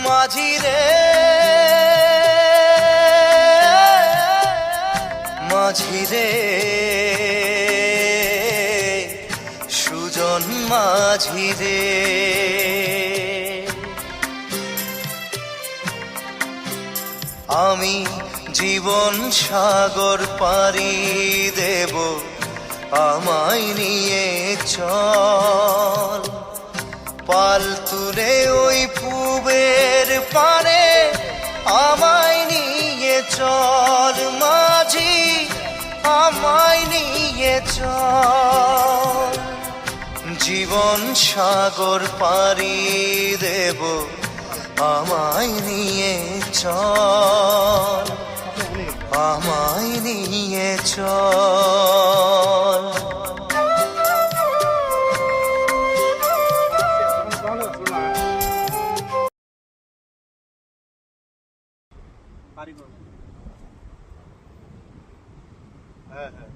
মাঝি রে মাঝি রে সুজন মাঝি রে আমি জীবন সাগর পাড়ি দেব আমায় নিয়ে চল পাল তুলে ওই পুবের পারে আমায় নিয়ে চল মাঝি আমায় নিয়ে চল জীবন সাগর পাড়ি দেব আমায় নিয়ে চল আমায় নিয়ে চল হ্যাঁ হ্যাঁ